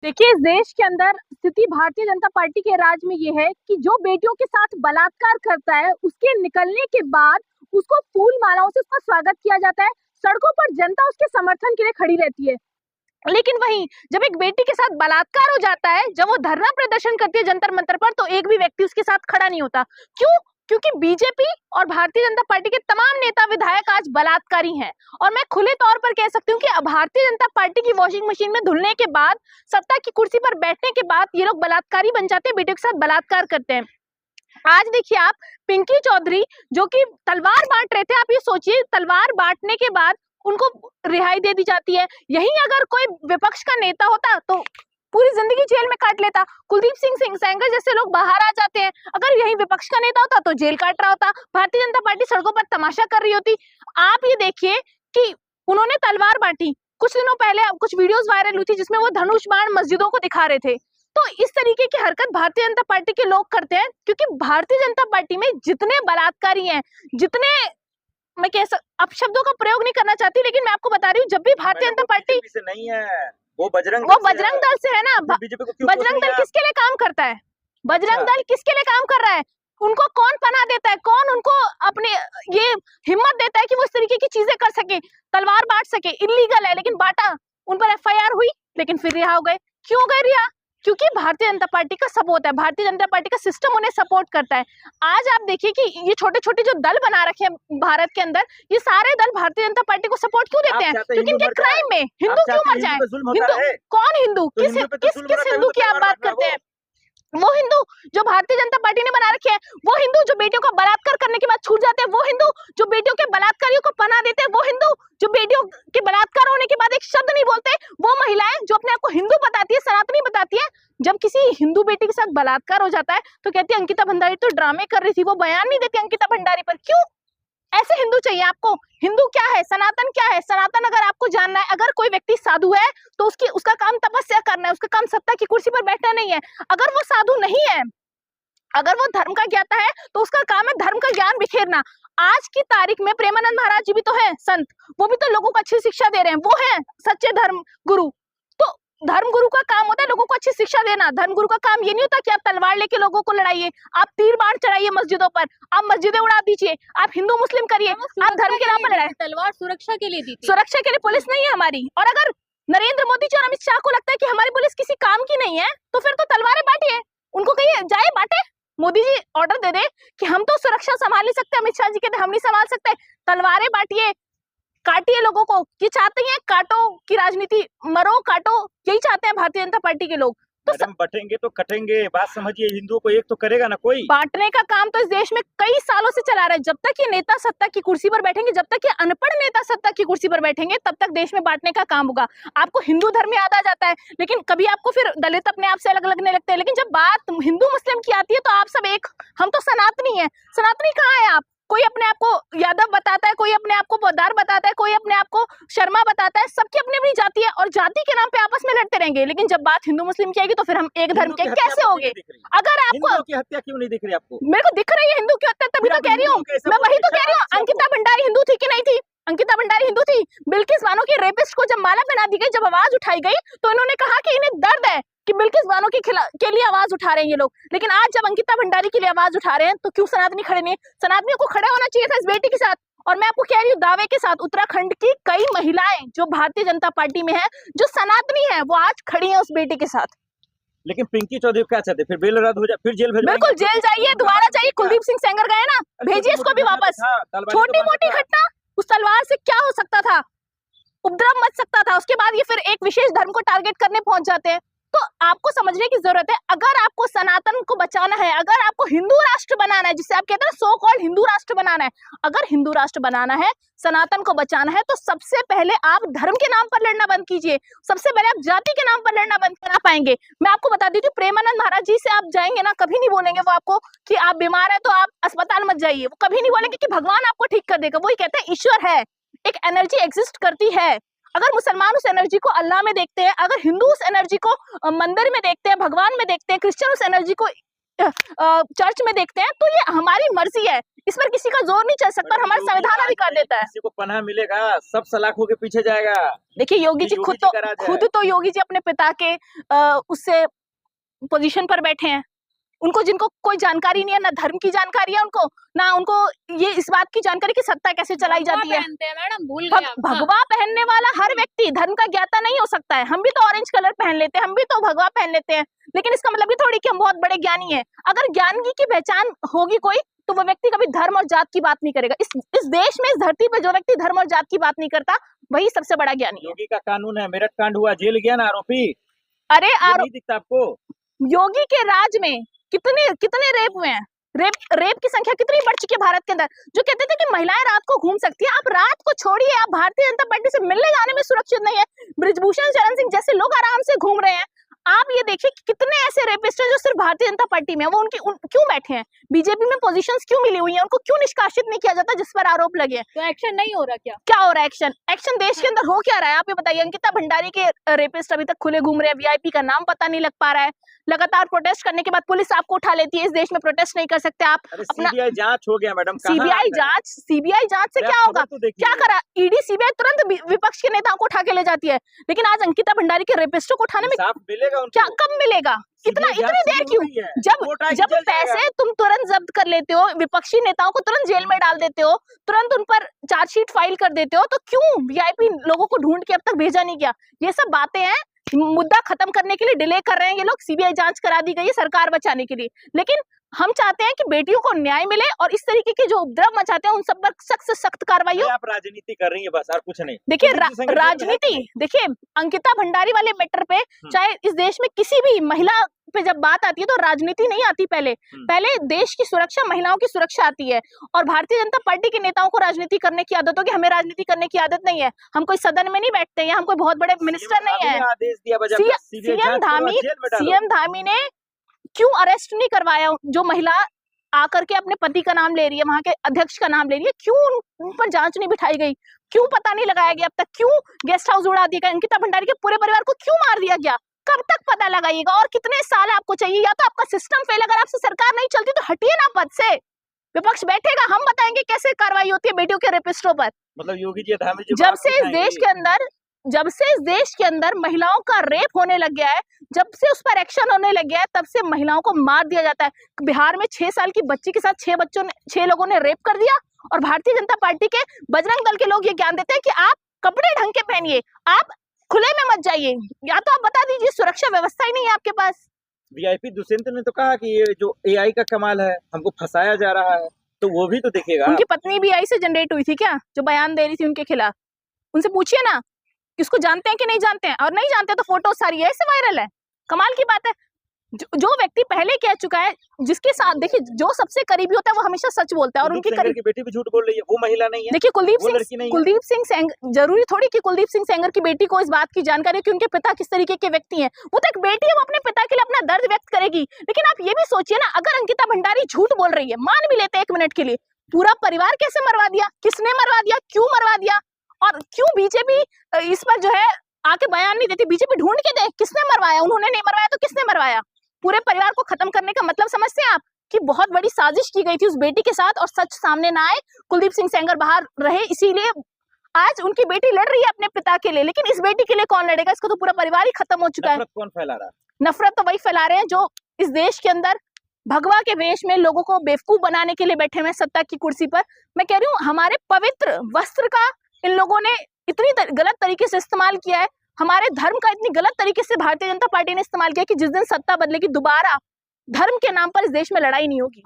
देखिए, इस देश के अंदर स्थिति भारतीय जनता पार्टी के राज में ये है कि जो बेटियों के साथ बलात्कार करता है, उसके निकलने के बाद उसको फूल मालाओं से उसका स्वागत किया जाता है। सड़कों पर जनता उसके समर्थन के लिए खड़ी रहती है। लेकिन वहीं जब एक बेटी के साथ बलात्कार हो जाता है, जब वो धरना प्रदर्शन करती है जंतर मंतर पर, तो एक भी व्यक्ति उसके साथ खड़ा नहीं होता। क्यों? क्योंकि बीजेपी और भारतीय जनता पार्टी के तमाम नेता विधायक आज बलात्कारी हैं। और मैं खुले तौर पर कह सकती हूँ कि भारतीय जनता पार्टी की वॉशिंग मशीन में धुलने के बाद, सत्ता की कुर्सी पर बैठने के बाद ये लोग बलात्कारी बन जाते हैं, बेटियों के साथ बलात्कार करते हैं। आज देखिए आप, पिंकी चौधरी जो कि तलवार बांट रहे थे, आप ये सोचिए तलवार बांटने के बाद उनको रिहाई दे दी जाती है। यहीं अगर कोई विपक्ष का नेता होता तो पूरी जिंदगी जेल में काट लेता। कुलदीप सिंह सेंगर जैसे लोग बाहर आ जाते हैं, अगर यही विपक्ष का नेता होता तो जेल काट रहा होता। भारतीय जनता पार्टी सड़कों पर तमाशा कर रही होती। आप ये देखिए कि उन्होंने तलवार बांटी। कुछ दिनों पहले कुछ वीडियोस वायरल हुई थी जिसमें वो धनुष बाण मस्जिदों को दिखा रहे थे। तो इस तरीके की हरकत भारतीय जनता पार्टी के लोग करते हैं, क्योंकि भारतीय जनता पार्टी में जितने बलात्कारी हैं, जितने मैं अब शब्दों का प्रयोग नहीं करना चाहती, लेकिन मैं आपको बता रही हूँ, जब भी भारतीय जनता पार्टी से नहीं है, वो बजरंग दल से है ना। बजरंग दल किसके लिए काम करता है? बजरंग दल किसके लिए काम कर रहा है? उनको कौन पनाह देता है? कौन उनको अपने ये हिम्मत देता है कि वो इस तरीके की चीजें कर सके, तलवार बांट सके? इलीगल है, लेकिन बांटा। उन पर एफआईआर हुई, लेकिन फिर रिहा हो गए। क्यों गए रिहा? क्योंकि भारतीय जनता पार्टी का सपोर्ट है, भारतीय जनता पार्टी का सिस्टम उन्हें सपोर्ट करता है। आज आप देखिए कि ये छोटे छोटे जो दल बना रखे हैं भारत के अंदर, ये सारे दल भारतीय जनता पार्टी को सपोर्ट क्यों देते हैं? क्योंकि इनके क्राइम में हिंदू क्यों मर जाए? हिंदू कौन? हिंदू किस हिंदू की आप बात करते हैं? वो हिंदू जो भारतीय जनता पार्टी ने बना रखे हैं, वो हिंदू जो बेटियों का बलात्कार करने के बाद छूट जाते हैं, वो हिंदू जो बेटियों के बलात्कारियों को पनाह देते हैं, वो हिंदू जो बेटियों के बलात्कार होने के बाद एक शब्द नहीं बोलते, वो महिलाएं जो अपने आप को हिंदू बताती है, सनातनी बताती है, जब किसी हिंदू बेटी के साथ बलात्कार हो जाता है तो कहती है अंकिता भंडारी तो ड्रामे कर रही थी, वो बयान नहीं देती अंकिता भंडारी पर। क्यों? ऐसे हिंदू चाहिए आपको? हिंदू क्या है? सनातन क्या है? सनातन अगर आपको जानना है, अगर कोई व्यक्ति साधु है तो उसका काम तपस्या करना है, उसका काम सत्ता की कुर्सी पर बैठना नहीं है। अगर वो साधु नहीं है, अगर वो धर्म का ज्ञाता है, तो उसका काम है धर्म का ज्ञान बिखेरना। आज की तारीख में प्रेमानंद महाराज जी भी तो हैं संत, वो भी तो लोगों को अच्छी शिक्षा दे रहे हैं, वो हैं सच्चे धर्म गुरु। तो धर्म गुरु का काम होता है लोगों को अच्छी शिक्षा देना। धर्म गुरु का काम ये नहीं होता कि आप तलवार लेके लोगों को लड़ाइए, आप तीर बाण चढ़ाइए मस्जिदों पर, आप मस्जिदें उड़ा दीजिए, आप हिंदू मुस्लिम करिए, आप धर्म के नाम पर लड़ाइए। तलवार सुरक्षा के लिए दी थी। सुरक्षा के लिए पुलिस नहीं है हमारी। और अगर नरेंद्र मोदी जी और अमित शाह को लगता है कि हमारी पुलिस किसी काम की नहीं है, तो फिर तो तलवारें बांटिए, उनको कहिए जाए बांटे। मोदी जी ऑर्डर दे दे कि हम तो सुरक्षा संभाल नहीं सकते, अमित शाह जी कहते हम नहीं संभाल सकते, तलवारें बांटिए, काटिए लोगों को। ये चाहते हैं काटो की राजनीति, मरो काटो, यही चाहते हैं भारतीय जनता पार्टी के लोग। तो बटेंगे तो कटेंगे, बात समझिए। हिंदुओं को एक तो करेगा ना कोई। बांटने का काम तो इस देश में कई सालों से चला रहा है। जब तक ये नेता सत्ता की कुर्सी पर बैठेंगे, जब तक ये अनपढ़ नेता सत्ता की कुर्सी पर बैठेंगे, तब तक देश में बांटने का काम होगा। आपको हिंदू धर्म याद आ जाता है, लेकिन कभी आपको फिर दलित अपने आप से अलग लगने लगते हैं। लेकिन जब बात हिंदू मुस्लिम की आती है तो आप सब एक, हम तो सनातनी है। सनातनी कहाँ है आप? कोई अपने आप को यादव बताता है, कोई अपने आप को पोद्दार बताता है, कोई अपने आप को शर्मा बताता है। सबकी अपनी अपनी जाति है और जाति के नाम पे आपस में लड़ते रहेंगे। लेकिन जब बात हिंदू मुस्लिम की आएगी तो फिर हम एक धर्म के कैसे होंगे? अगर आपको की हत्या क्यों नहीं दिख रही आपको? मेरे को दिख रही है हिंदू की हत्या, तभी तो कह रही हूँ, मैं वही तो कह रही हूँ। अंकिता भंडारी हिंदू थी कि नहीं थी? अंकिता भंडारी हिंदू थी। बिल्किस बानो की रेपिस्ट को जब माला पहना दी गई, जब आवाज उठाई गई, तो इन्होंने कहा कि इन्हें दर्द है कि बिल्किस बानो के लिए आवाज उठा रहे हैं ये लोग। लेकिन आज जब अंकिता भंडारी के लिए आवाज उठा रहे हैं, तो क्यों सनातनी खड़े नहीं? सनातनियों को खड़ा होना चाहिए था इस बेटी के साथ। और मैं आपको कह रही हूँ दावे के साथ, उत्तराखंड की कई महिलाएं जो भारतीय जनता पार्टी में है, जो सनातनी है, वो आज खड़ी है उस बेटी के साथ। लेकिन पिंकी चौधरी क्या चाहते? फिर बेल रद्द हो जाए, फिर जेल भेज? बिल्कुल जेल जाइए, दोबारा जाइए। कुलदीप सिंह सेंगर गए ना, भेजिए इसको भी वापस। छोटी मोटी घटना, उस तलवार से क्या हो सकता था? उपद्रव मच सकता था। उसके बाद ये फिर एक विशेष धर्म को टारगेट करने पहुंच जाते हैं। तो आपको समझने की जरूरत है, अगर आपको सनातन को बचाना है, अगर आपको हिंदू राष्ट्र बनाना है, जिसे आप कहते हैं सो कॉल्ड हिंदू राष्ट्र बनाना है, अगर हिंदू राष्ट्र बनाना है, सनातन को बचाना है, तो सबसे पहले आप धर्म के नाम पर लड़ना बंद कीजिए। सबसे पहले आप जाति के नाम पर लड़ना बंद करा पाएंगे। मैं आपको बता देती हूँ, प्रेमानंद महाराज जी से आप जाएंगे ना, कभी नहीं बोलेंगे वो आपको कि आप बीमार है तो आप अस्पताल मत जाइए। वो कभी नहीं बोलेंगे कि भगवान आपको ठीक कर देगा। वही कहते हैं ईश्वर है, एक एनर्जी एग्जिस्ट करती है। अगर मुसलमान उस एनर्जी को अल्लाह में देखते हैं, अगर हिंदू उस एनर्जी को मंदिर में देखते हैं, भगवान में देखते हैं, क्रिश्चियन उस एनर्जी को चर्च में देखते हैं, तो ये हमारी मर्जी है। इस पर किसी का जोर नहीं चल सकता और हमारा संविधान अधिकार देता है। किसी को पनाह मिलेगा, सब सलाखों के पीछे जाएगा। देखिए योगी जी खुद तो योगी जी अपने पिता के उससे पोजीशन पर बैठे हैं, उनको जिनको कोई जानकारी नहीं है, ना धर्म की जानकारी है उनको, ना उनको ये इस बात की जानकारी कि सत्ता कैसे चलाई जाती है। मैडम भूल गए आप। भगवा पहनने वाला हर व्यक्ति धर्म का ज्ञाता नहीं हो सकता है। हम भी तो ऑरेंज कलर पहन लेते हैं, हम भी तो भगवा पहन लेते हैं, लेकिन इसका मतलब ये थोड़ी कि हम बहुत बड़े ज्ञानी हैं। अगर ज्ञानी की पहचान होगी कोई, तो वो व्यक्ति कभी धर्म और जात की बात नहीं करेगा। इस देश में, इस धरती पे जो व्यक्ति धर्म और जात की बात नहीं करता वही सबसे बड़ा ज्ञानी है। योगी का कानून है, मेरठ कांड हुआ, जेल गया ना आरोपी। अरे नहीं दिखता आपको? योगी के राज में कितने रेप हुए हैं, रेप की संख्या कितनी बढ़ चुकी है भारत के अंदर। जो कहते थे कि महिलाएं रात को घूम सकती है, आप रात को छोड़िए, आप भारतीय जनता पार्टी से मिलने जाने में सुरक्षित नहीं है। ब्रिजभूषण शरण सिंह जैसे लोग आराम से घूम रहे हैं। आप ये देखिए कि कितने ऐसे रेपिस्ट हैं जो सिर्फ भारतीय जनता पार्टी में है, वो क्यों बैठे हैं, बीजेपी में पोजीशंस क्यों मिली हुई हैं, उनको क्यों निष्कासित नहीं किया जाता जिस पर आरोप लगे। तो एक्शन नहीं हो रहा क्या हो रहा है? एक्शन देश के अंदर हो क्या रहा है आप ये बताइए। अंकिता भंडारी के रेपिस्ट अभी तक खुले घूम रहे हैं, वीआईपी का नाम पता नहीं लग पा रहा है। लगातार प्रोटेस्ट करने के बाद पुलिस आपको उठा लेती है। इस देश में प्रोटेस्ट नहीं कर सकते आप। अपना सीबीआई जांच हो गया मैडम। सीबीआई जांच से क्या होगा? क्या करा ईडी सीबीआई तुरंत विपक्ष के नेताओं को उठा के ले जाती है, लेकिन आज अंकिता भंडारी के रेपिस्टों को उठाने में मिलेगा क्या, कब मिलेगा? इतनी देर क्यों? जब पैसे तुम तुरंत जब्त कर लेते हो, विपक्षी नेताओं को तुरंत जेल में डाल देते हो, तुरंत उन पर चार्जशीट फाइल कर देते हो, तो क्यों वीआईपी लोगों को ढूंढ के अब तक भेजा नहीं गया? ये सब बातें हैं, मुद्दा खत्म करने के लिए डिले कर रहे हैं ये लोग। सीबीआई जांच करा दी गई है सरकार बचाने के लिए, लेकिन हम चाहते हैं कि बेटियों को न्याय मिले और इस तरीके के जो उपद्रव मचाते हैं उन सब पर सख्त से सख्त कार्रवाई हो। आप राजनीति कर रही है बस, और कुछ नहीं। देखिए राजनीति, देखिए अंकिता भंडारी वाले मैटर पे, चाहे इस देश में किसी भी महिला पे जब बात आती है तो राजनीति नहीं आती। पहले देश की सुरक्षा, महिलाओं की सुरक्षा आती है। और भारतीय जनता पार्टी के नेताओं को राजनीति करने की आदत होगी, हमें राजनीति करने की आदत नहीं है। हम कोई सदन में नहीं बैठते हैं, हम कोई बहुत बड़े मिनिस्टर नहीं है। सीएम धामी ने क्यों अरेस्ट नहीं करवाया? जो महिला आकर के अपने पति का नाम ले रही है, वहां के अध्यक्ष का नाम ले रही है, क्यों उन पर जांच नहीं बिठाई गई? क्यों पता नहीं लगाया गया अब तक? क्यों गेस्ट हाउस उड़ा दिया गया? अंकिता भंडारी के पूरे परिवार को क्यों मार दिया गया? कब तक पता लगाइएगा? और कितने साल आपको चाहिए? या तो आपका सिस्टम फेल, अगर आपसे सरकार नहीं चलती तो हटिए ना पद से। विपक्ष बैठेगा, हम बताएंगे कैसे कार्रवाई होती है बेटियों के रेपिस्टों पर। मतलब योगी जी जब से इस देश के अंदर महिलाओं का रेप होने लग गया है, जब से उस पर एक्शन होने लग गया है, तब से महिलाओं को मार दिया जाता है। बिहार में 6 साल की बच्ची के साथ 6 लोगों ने रेप कर दिया, और भारतीय जनता पार्टी के बजरंग दल के लोग ये ज्ञान देते हैं कि आप कपड़े ढंग के पहनिए, आप खुले में मत जाइए, या तो आप बता दीजिए सुरक्षा व्यवस्था ही नहीं है आपके पास। वीआईपी दुष्यंत ने तो कहा कि ये जो एआई का कमाल है, हमको फंसाया जा रहा है, तो वो भी तो देखिएगा। उनकी पत्नी भी एआई से जनरेट हुई थी क्या, जो बयान दे रही थी उनके खिलाफ? उनसे पूछिए ना कि उसको जानते हैं कि नहीं जानते हैं, और नहीं जानते तो फोटो सारी ऐसे वायरल है। कमाल की बात है। जो व्यक्ति पहले कह चुका है, जिसके साथ देखिए जो सबसे करीबी होता है वो हमेशा सच बोलता है, और उनकी की बेटी भी झूठ बोल रही है, वो महिला नहीं है। देखिए कुलदीप सिंह सेंगर, जरूरी थोड़ी कि कुलदीप सिंह सेंगर की बेटी को इस बात की जानकारी है कि उनके पिता किस तरीके के व्यक्ति हैं। वो तो एक बेटी है, वो अपने पिता के लिए अपना दर्द व्यक्त करेगी। लेकिन आप ये भी सोचिए ना, अगर अंकिता भंडारी झूठ बोल रही है, मान भी लेते 1 मिनट के लिए, पूरा परिवार कैसे मरवा दिया? किसने मरवा दिया? क्यों मरवा दिया? और क्यों बीजेपी इस पर जो है आके बयान नहीं देती? बीजेपी ढूंढ के दे किसने मरवाया। उन्होंने नहीं मरवाया तो किसने मरवाया? पूरे परिवार को खत्म करने का मतलब समझते हैं आप कि बहुत बड़ी साजिश की गई थी उस बेटी के साथ, और सच सामने ना आए, कुलदीप सिंह सेंगर बाहर रहे, इसीलिए आज उनकी बेटी लड़ रही है अपने पिता के लिए। लेकिन इस बेटी के लिए कौन लड़ेगा? इसको तो पूरा परिवार ही खत्म हो चुका है। नफरत कौन फैला रहा है? नफरत तो वही फैला रहे हैं जो इस देश के अंदर भगवा के वेश में लोगों को बेवकूफ बनाने के लिए बैठे हुए सत्ता की कुर्सी पर। मैं कह रही हूँ, हमारे पवित्र वस्त्र का इन लोगों ने इतनी गलत तरीके से इस्तेमाल किया है, हमारे धर्म का इतनी गलत तरीके से भारतीय जनता पार्टी ने इस्तेमाल किया कि जिस दिन सत्ता बदलेगी, दोबारा धर्म के नाम पर इस देश में लड़ाई नहीं होगी।